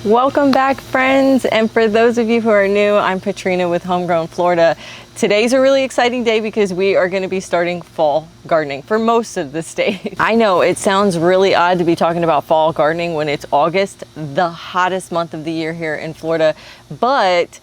Welcome back, friends. And for those of you who are new, I'm Patrina with Homegrown Florida. Today's a really exciting day because we are going to be starting fall gardening for most of the state. I know it sounds really odd to be talking about fall gardening when it's August, the hottest month of the year here in Florida, but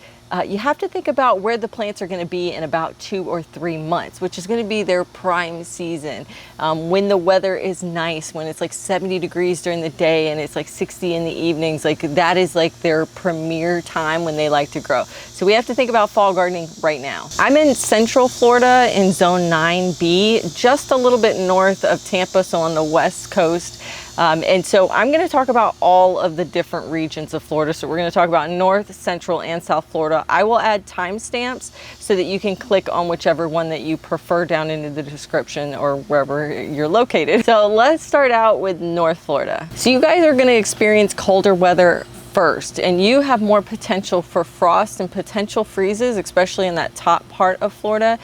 you have to think about where the plants are going to be in about 2 or 3 months, which is going to be their prime season. When the weather is nice, when it's like 70 degrees during the day and it's like 60 in the evenings, like that is like their premier time when they like to grow. So we have to think about fall gardening right now. I'm in Central Florida in Zone 9B, just a little bit north of Tampa, so on the west coast. And so I'm going to talk about all of the different regions of Florida. So we're going to talk about North, Central, and South Florida. I will add timestamps so that you can click on whichever one that you prefer down into the description or wherever you're located. So let's start out with North Florida. So you guys are going to experience colder weather first, and you have more potential for frost and potential freezes, especially in that top part of Florida.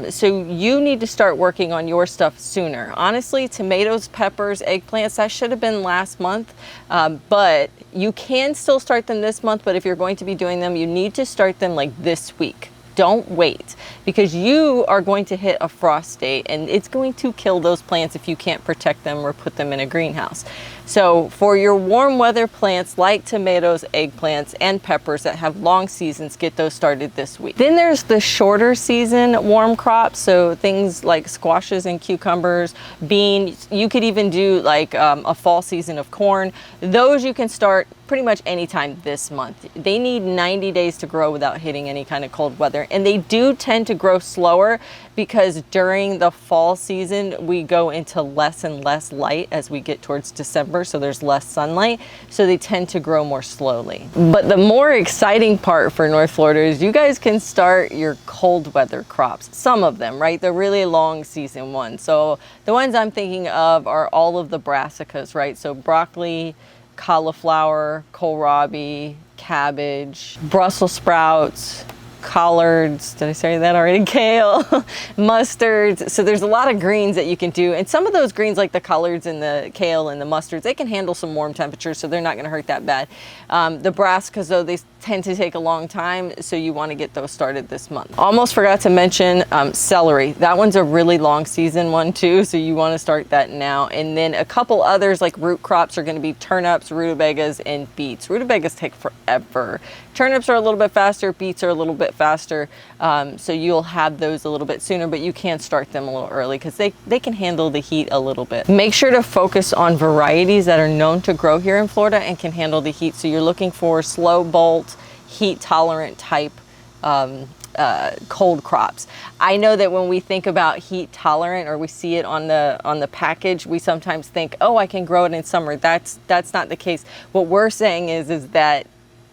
So you need to start working on your stuff sooner. Honestly, tomatoes, peppers, eggplants, that should have been last month, but you can still start them this month. But if you're going to be doing them, you need to start them like this week. Don't wait, because you are going to hit a frost date and it's going to kill those plants if you can't protect them or put them in a greenhouse. So for your warm weather plants like tomatoes, eggplants, and peppers that have long seasons, get those started this week. Then there's the shorter season warm crops. So things like squashes and cucumbers, beans. You could even do like a fall season of corn. Those you can start pretty much anytime this month. They need 90 days to grow without hitting any kind of cold weather. And they do tend to grow slower because during the fall season, we go into less and less light as we get towards December. So there's less sunlight. So they tend to grow more slowly. But the more exciting part for North Florida is you guys can start your cold weather crops. Some of them, right? The really long season ones. So the ones I'm thinking of are all of the brassicas, right? So broccoli, cauliflower, kohlrabi, cabbage, Brussels sprouts, collards, did I say that already? Kale, mustards. So there's a lot of greens that you can do. And some of those greens, like the collards and the kale and the mustards, they can handle some warm temperatures, so they're not going to hurt that bad. The brassicas, though, they tend to take a long time, so you want to get those started this month. Almost forgot to mention celery. That one's a really long season one too, so you want to start that now. And then a couple others like root crops are going to be turnips, rutabagas, and beets. Rutabagas take forever. Turnips are a little bit faster, beets are a little bit faster, so you'll have those a little bit sooner, but you can start them a little early because they can handle the heat a little bit. Make sure to focus on varieties that are known to grow here in Florida and can handle the heat. So you're looking for slow bolt, heat tolerant type cold crops. I know that when we think about heat tolerant or we see it on the package, we sometimes think, oh, I can grow it in summer. That's not the case. What we're saying is that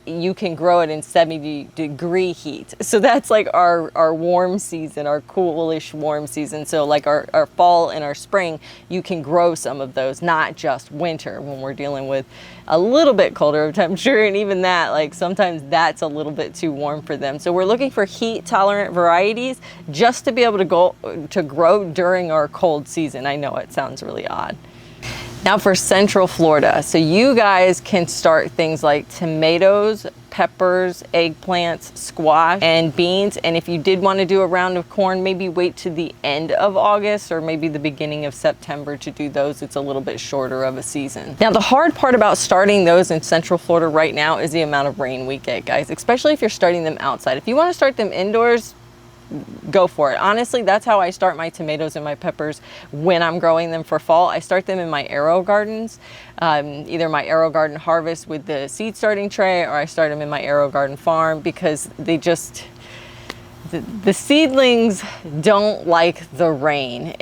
you can grow it in 70-degree heat. So that's like our warm season, our coolish warm season. So like our fall and our spring, you can grow some of those, not just winter when we're dealing with a little bit colder temperature. And even that, like sometimes that's a little bit too warm for them. So we're looking for heat tolerant varieties just to be able to grow during our cold season. I know it sounds really odd. Now for Central Florida, so you guys can start things like tomatoes, peppers, eggplants, squash, and beans. And if you did want to do a round of corn, maybe wait to the end of August or maybe the beginning of September to do those. It's a little bit shorter of a season. Now the hard part about starting those in Central Florida right now is the amount of rain we get, guys, especially if you're starting them outside. If you want to start them indoors, go for it. Honestly, that's how I start my tomatoes and my peppers when I'm growing them for fall. I start them in my Aero Gardens, either my Aero Garden Harvest with the seed starting tray, or I start them in my Aero Garden Farm because they just, the seedlings don't like the rain,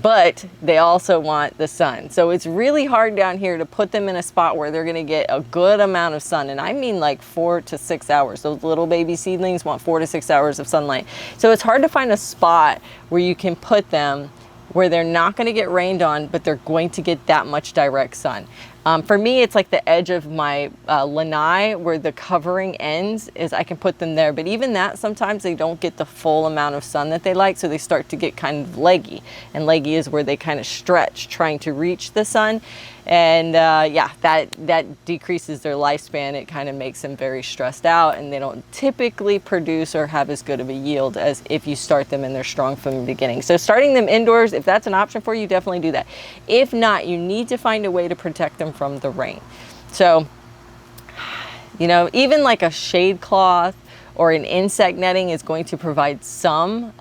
but they also want the sun. So it's really hard down here to put them in a spot where they're going to get a good amount of sun. And I mean like 4 to 6 hours. Those little baby seedlings want 4 to 6 hours of sunlight. So it's hard to find a spot where you can put them where they're not going to get rained on, but they're going to get that much direct sun. For me, it's like the edge of my lanai where the covering ends is I can put them there. But even that, sometimes they don't get the full amount of sun that they like. So they start to get kind of leggy. And leggy is where they kind of stretch trying to reach the sun. And yeah, that decreases their lifespan. It kind of makes them very stressed out, and they don't typically produce or have as good of a yield as if you start them and they're strong from the beginning. So starting them indoors, if that's an option for you, definitely do that. If not, you need to find a way to protect them from the rain. So, you know, even like a shade cloth or an insect netting is going to provide some,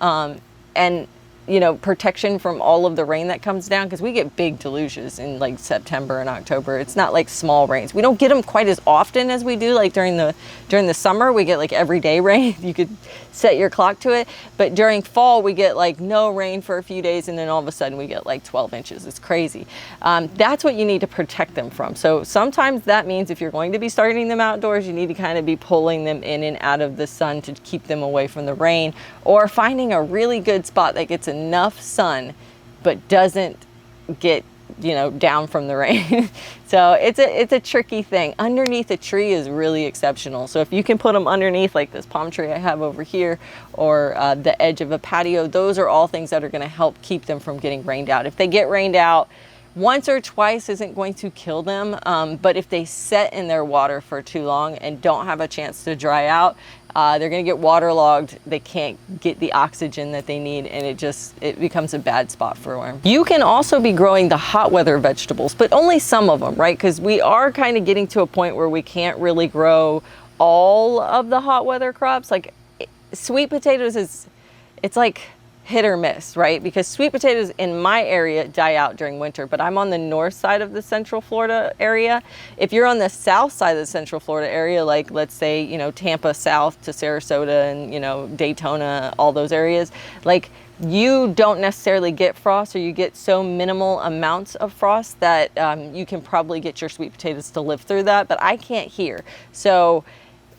and you know, protection from all of the rain that comes down, because we get big deluges in like September and October. It's not like small rains. We don't get them quite as often as we do like during the summer. We get like everyday rain. You could set your clock to it. But during fall, we get like no rain for a few days, and then all of a sudden we get like 12 inches. It's crazy. That's what you need to protect them from. So sometimes that means if you're going to be starting them outdoors, you need to kind of be pulling them in and out of the sun to keep them away from the rain, or finding a really good spot that gets enough sun but doesn't get, you know, down from the rain. So it's a tricky thing. Underneath a tree is really exceptional. So if you can put them underneath like this palm tree I have over here, or the edge of a patio, those are all things that are going to help keep them from getting rained out. If they get rained out once or twice, isn't going to kill them, but if they set in their water for too long and don't have a chance to dry out, they're going to get waterlogged. They can't get the oxygen that they need, and it becomes a bad spot for them. You can also be growing the hot weather vegetables, but only some of them, right? Because we are kind of getting to a point where we can't really grow all of the hot weather crops. Like sweet potatoes it's like hit or miss, right? Because sweet potatoes in my area die out during winter, but I'm on the north side of the Central Florida area. If you're on the south side of the Central Florida area, like let's say, you know, Tampa south to Sarasota and, you know, Daytona, all those areas, like you don't necessarily get frost, or you get so minimal amounts of frost that you can probably get your sweet potatoes to live through that, but I can't here. So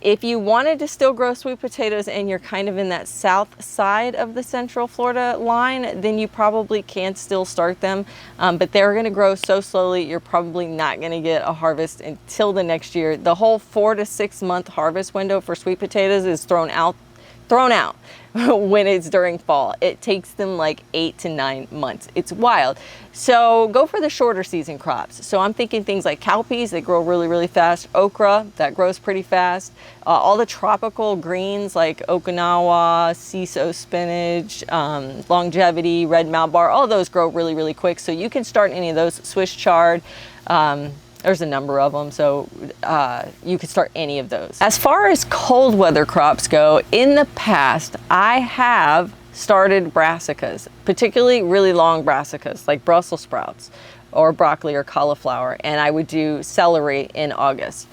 if you wanted to still grow sweet potatoes and you're kind of in that south side of the Central Florida line, then you probably can still start them. But they're going to grow so slowly, you're probably not going to get a harvest until the next year. The whole 4 to 6 month harvest window for sweet potatoes is thrown out when it's during fall. It takes them like 8 to 9 months. It's wild. So go for the shorter season crops. So I'm thinking things like cowpeas, they grow really, really fast. Okra, that grows pretty fast. All the tropical greens like Okinawa, CISO spinach, longevity, red malbar, all those grow really, really quick. So you can start any of those. Swiss chard, there's a number of them, so you could start any of those. As far as cold weather crops go, in the past, I have started brassicas, particularly really long brassicas, like Brussels sprouts or broccoli or cauliflower, and I would do celery in August.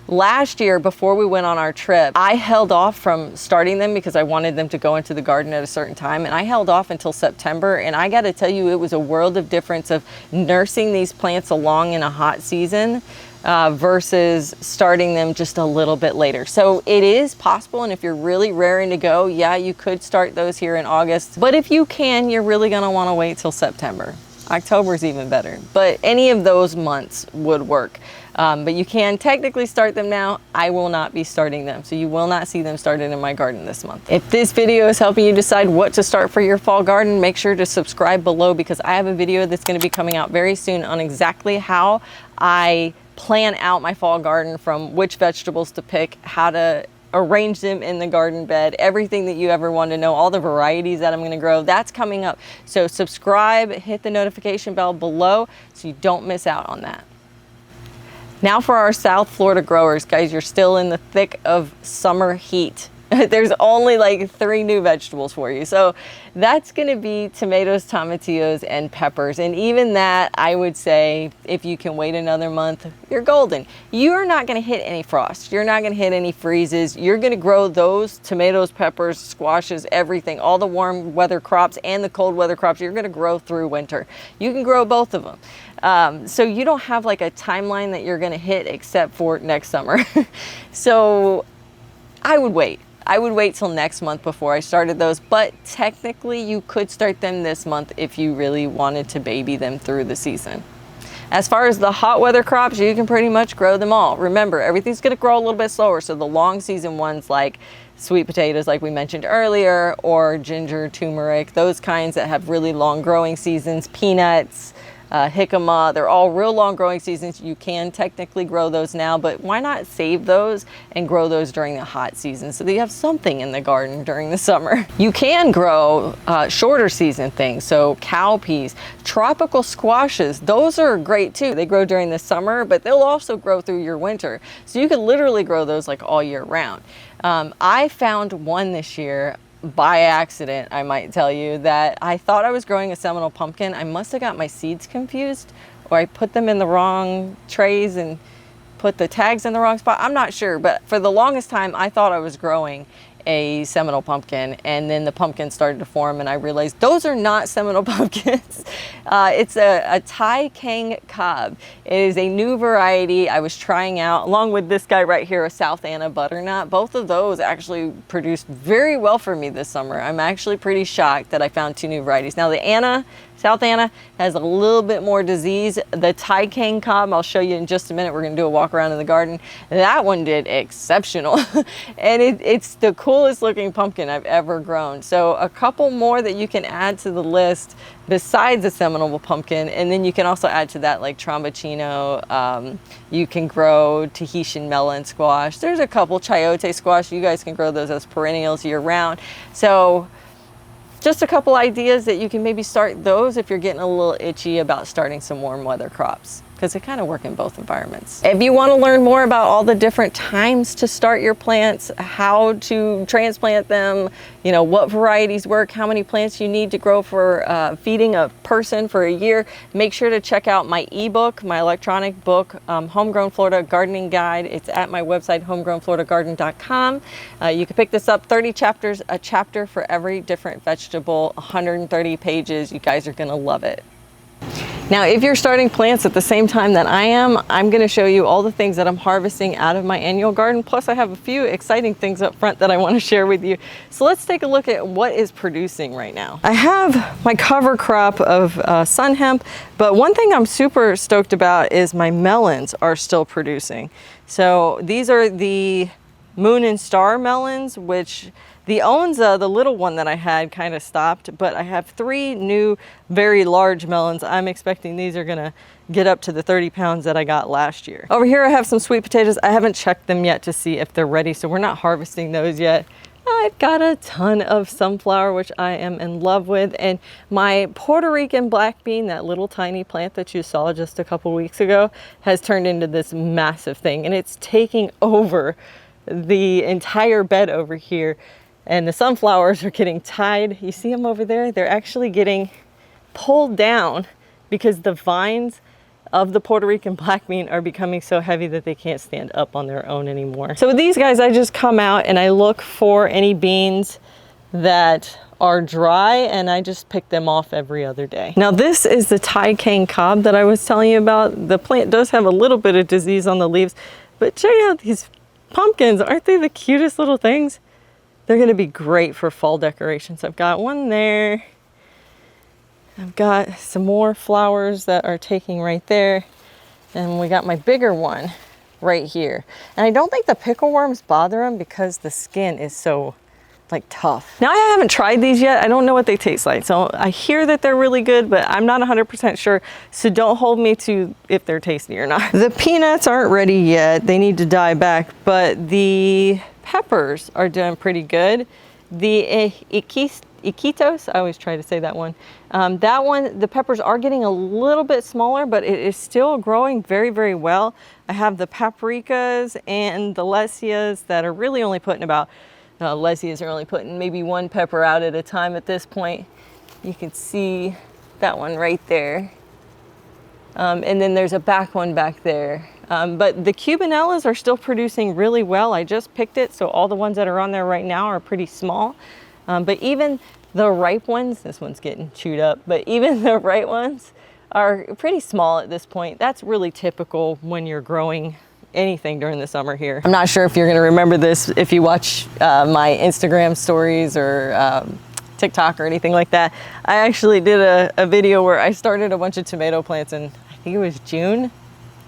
Last year, before we went on our trip, I held off from starting them because I wanted them to go into the garden at a certain time, and I held off until September, and I got to tell you, it was a world of difference of nursing these plants along in a hot season versus starting them just a little bit later. So it is possible, and if you're really raring to go, yeah, you could start those here in August, but if you can, you're really going to want to wait till September. October's even better, but any of those months would work. But you can technically start them now. I will not be starting them, so you will not see them started in my garden this month. If this video is helping you decide what to start for your fall garden, make sure to subscribe below, because I have a video that's going to be coming out very soon on exactly how I plan out my fall garden, from which vegetables to pick, how to arrange them in the garden bed, everything that you ever want to know, all the varieties that I'm going to grow, that's coming up. So subscribe, hit the notification bell below so you don't miss out on that. Now for our South Florida growers, guys, you're still in the thick of summer heat. There's only like 3 new vegetables for you. So that's going to be tomatoes, tomatillos, and peppers. And even that, I would say, if you can wait another month, you're golden. You're not going to hit any frost. You're not going to hit any freezes. You're going to grow those tomatoes, peppers, squashes, everything, all the warm weather crops and the cold weather crops. You're going to grow through winter. You can grow both of them. So you don't have like a timeline that you're going to hit except for next summer. So I would wait. I would wait till next month before I started those, but technically you could start them this month if you really wanted to baby them through the season. As far as the hot weather crops, you can pretty much grow them all. Remember, everything's gonna grow a little bit slower, so the long season ones like sweet potatoes like we mentioned earlier, or ginger, turmeric, those kinds that have really long growing seasons, peanuts, jicama, they're all real long growing seasons. You can technically grow those now, but why not save those and grow those during the hot season so that you have something in the garden during the summer. You can grow shorter season things, so cowpeas, tropical squashes, those are great too. They grow during the summer, but they'll also grow through your winter. So you could literally grow those like all year round. I found one this year by accident, I might tell you, that I thought I was growing a Seminole pumpkin. I must have got my seeds confused, or I put them in the wrong trays and put the tags in the wrong spot. I'm not sure, but for the longest time I thought I was growing a Seminole pumpkin, and then the pumpkins started to form and I realized those are not Seminole pumpkins. It's a Thai Kang cob. It is a new variety I was trying out along with this guy right here, a South Anna butternut. Both of those actually produced very well for me this summer. I'm actually pretty shocked that I found two new varieties. Now the Anna, South Anna, has a little bit more disease. The Thai Kang cob, I'll show you in just a minute. We're gonna do a walk around in the garden. That one did exceptional. And it's the coolest looking pumpkin I've ever grown. So a couple more that you can add to the list besides the Seminole pumpkin, and then you can also add to that like Trombocino. You can grow Tahitian melon squash. There's a couple chayote squash. You guys can grow those as perennials year round. So just a couple ideas that you can maybe start those if you're getting a little itchy about starting some warm weather crops, because they kind of work in both environments. If you want to learn more about all the different times to start your plants, how to transplant them, you know, what varieties work, how many plants you need to grow for feeding a person for a year, make sure to check out my ebook, my electronic book, Homegrown Florida Gardening Guide. It's at my website, homegrownfloridagarden.com. You can pick this up, 30 chapters, a chapter for every different vegetable, 130 pages. You guys are gonna love it. Now, if you're starting plants at the same time that I am, I'm going to show you all the things that I'm harvesting out of my annual garden. Plus, I have a few exciting things up front that I want to share with you. So let's take a look at what is producing right now. I have my cover crop of sun hemp, but one thing I'm super stoked about is my melons are still producing. So these are the Moon and Star melons, which the Onza, the little one that I had, kind of stopped, but I have 3 new very large melons. I'm expecting these are gonna get up to the 30 pounds that I got last year. Over here I have some sweet potatoes. I haven't checked them yet to see if they're ready, so we're not harvesting those yet. I've got a ton of sunflower, which I am in love with, and my Puerto Rican black bean, that little tiny plant that you saw just a couple weeks ago, has turned into this massive thing, and it's taking over the entire bed over here. And the sunflowers are getting tied. You see them over there? They're actually getting pulled down because the vines of the Puerto Rican black bean are becoming so heavy that they can't stand up on their own anymore. So with these guys, I just come out and I look for any beans that are dry, and I just pick them off every other day. Now this is the Thai Kang cob that I was telling you about. The plant does have a little bit of disease on the leaves, but check out these pumpkins. Aren't they the cutest little things? They're gonna be great for fall decorations. I've got one there. I've got some more flowers that are taking right there. And we got my bigger one right here. And I don't think the pickle worms bother them because the skin is so like tough. Now I haven't tried these yet. I don't know what they taste like. So I hear that they're really good, but I'm not 100% sure. So don't hold me to if they're tasty or not. The peanuts aren't ready yet. They need to die back, but the peppers are doing pretty good. The Iquitos, I always try to say that one. That one, the peppers are getting a little bit smaller, but it is still growing very, very well. I have the paprikas and the lessias that are really only putting about, lessias are only putting maybe 1 pepper out at a time at this point. You can see that one right there. And then there's a back one back there. But the Cubanellas are still producing really well. I just picked it, so all the ones that are on there right now are pretty small. But even the ripe ones, this one's getting chewed up, but even the ripe ones are pretty small at this point. That's really typical when you're growing anything during the summer here. I'm not sure if you're gonna remember this if you watch my Instagram stories or TikTok or anything like that. I actually did a video where I started a bunch of tomato plants, and I think it was June.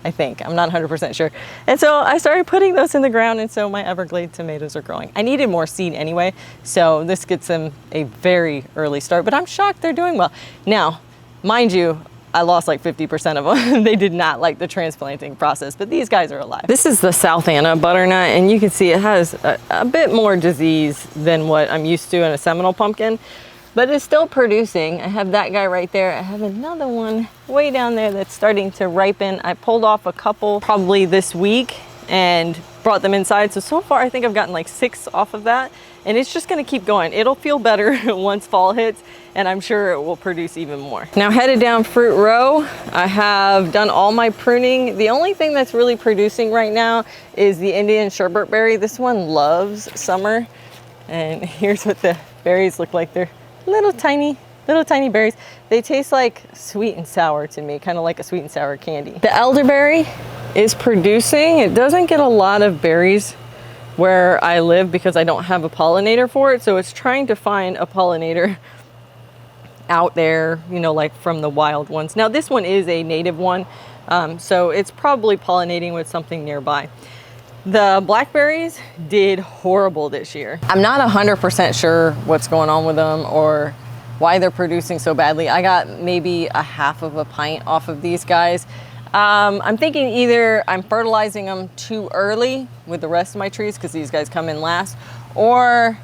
I think, I'm not 100% sure. And so I started putting those in the ground, and so my Everglade tomatoes are growing. I needed more seed anyway, so this gets them a very early start, but I'm shocked they're doing well. Now, mind you, I lost like 50% of them. They did not like the transplanting process, but these guys are alive. This is the South Anna butternut, and you can see it has a bit more disease than what I'm used to in a Seminole pumpkin, but it's still producing. I have that guy right there. I have another one way down there that's starting to ripen. I pulled off a couple probably this week and brought them inside. So far I think I've gotten like 6 off of that, and it's just gonna keep going. It'll feel better once fall hits, and I'm sure it will produce even more. Now headed down Fruit Row, I have done all my pruning. The only thing that's really producing right now is the Indian sherbet berry. This one loves summer, and here's what the berries look like. They're little tiny berries. They taste like sweet and sour to me, kind of like a sweet and sour candy. The elderberry is producing. It doesn't get a lot of berries where I live because I don't have a pollinator for it, so it's trying to find a pollinator out there, you know, like from the wild ones. Now this one is a native one, so it's probably pollinating with something nearby. The blackberries did horrible this year. I'm not 100% sure what's going on with them or why they're producing so badly. I got maybe a half of a pint off of these guys. I'm thinking either I'm fertilizing them too early with the rest of my trees because these guys come in last, or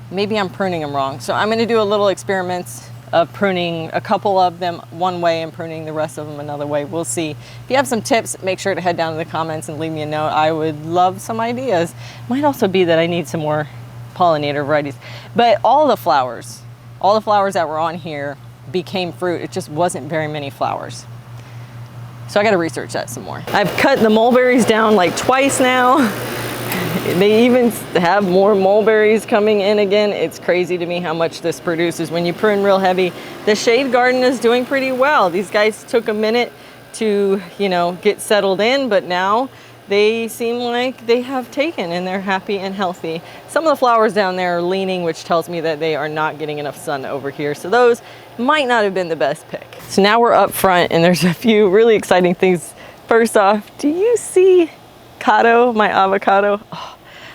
maybe I'm pruning them wrong. So I'm gonna do a little experiments of pruning a couple of them one way and pruning the rest of them another way. We'll see. If you have some tips, make sure to head down in the comments and leave me a note. I would love some ideas. Might also be that I need some more pollinator varieties. But all the flowers that were on here became fruit. It just wasn't very many flowers. So I gotta research that some more. I've cut the mulberries down like twice now. They even have more mulberries coming in again. It's crazy to me how much this produces when you prune real heavy. The shade garden is doing pretty well. These guys took a minute to, you know, get settled in, but now they seem like they have taken and they're happy and healthy. Some of the flowers down there are leaning, which tells me that they are not getting enough sun over here. So those might not have been the best pick. So now we're up front and there's a few really exciting things. First off, do you see Kato, my avocado? Oh,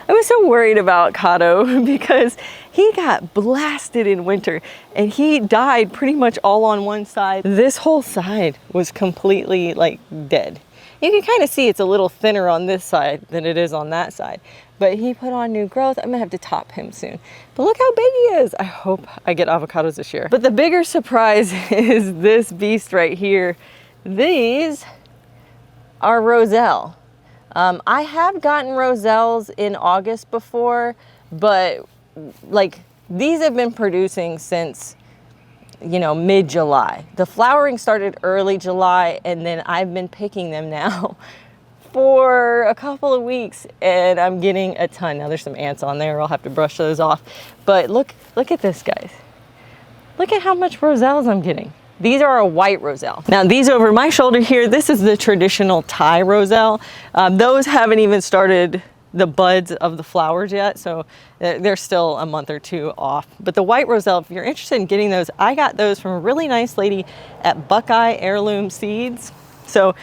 I was so worried about Kato because he got blasted in winter and he died pretty much all on one side. This whole side was completely like dead. You can kind of see it's a little thinner on this side than it is on that side, but he put on new growth. I'm gonna have to top him soon. But look how big he is. I hope I get avocados this year. But the bigger surprise is this beast right here. These are Roselle. I have gotten Roselles in August before, but like these have been producing since, you know, mid-July. The flowering started early July, and then I've been picking them now for a couple of weeks, and I'm getting a ton. Now there's some ants on there. I'll have to brush those off. But look at this, guys. Look at how much Roselles I'm getting. These are a white Roselle. Now these over my shoulder here, this is the traditional Thai Roselle. Those haven't even started the buds of the flowers yet, so they're still a month or two off. But the white Roselle, if you're interested in getting those, I got those from a really nice lady at Buckeye Heirloom Seeds. So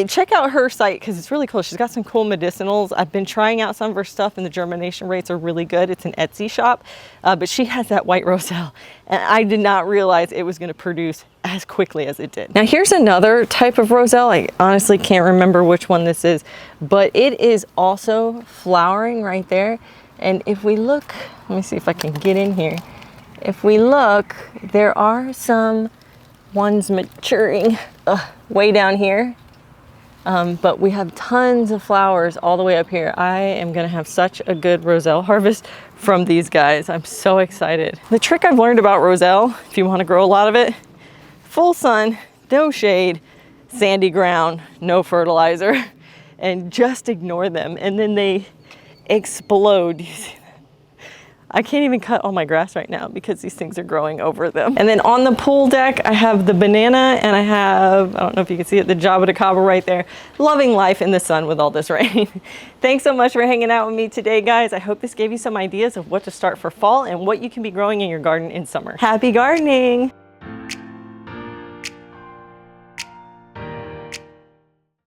check out her site because it's really cool. She's got some cool medicinals. I've been trying out some of her stuff and the germination rates are really good. It's an Etsy shop, but she has that white Roselle and I did not realize it was going to produce as quickly as it did. Now here's another type of Roselle. I honestly can't remember which one this is, but it is also flowering right there. And if we look, let me see if I can get in here. If we look, there are some ones maturing way down here. But we have tons of flowers all the way up here. I am gonna have such a good Roselle harvest from these guys. I'm so excited. The trick I've learned about Roselle, if you wanna grow a lot of it, full sun, no shade, sandy ground, no fertilizer, and just ignore them. And then they explode. I can't even cut all my grass right now because these things are growing over them. And then on the pool deck, I have the banana and I have, I don't know if you can see it, the Java de Cabo right there, loving life in the sun with all this rain. Thanks so much for hanging out with me today, guys. I hope this gave you some ideas of what to start for fall and what you can be growing in your garden in summer. Happy gardening!